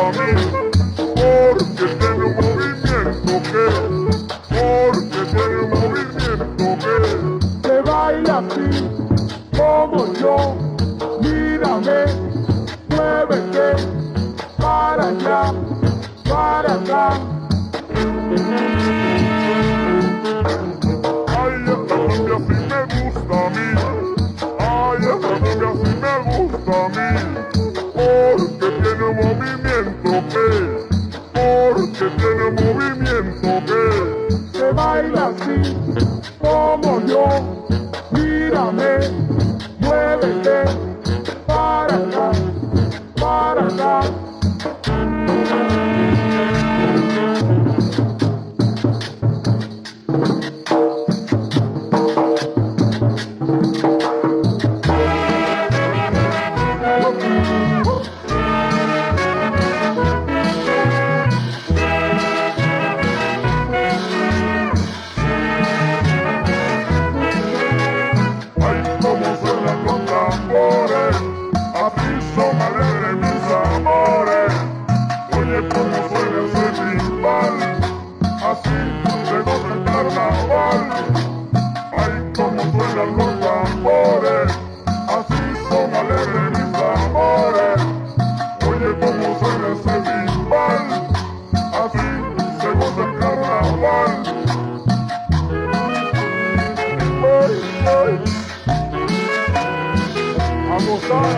a mí, porque tiene un movimiento porque tiene un movimiento que baila así como yo. Mírame, muévete para allá, para acá. Ay, esta cumbia sí me gusta a mí. Ay, esta cumbia sí me gusta a mí. Porque tiene un movimiento porque tiene un movimiento que baila así como yo. Mírame, muévete para acá, para acá. Así son alegres mis amores. Oye cómo suena ese timbal, así se goza el carnaval. Ay, cómo suenan los tambores, así son alegres mis amores. Oye cómo suena ese timbal, así se goza el carnaval. Ay, ay. A gozar.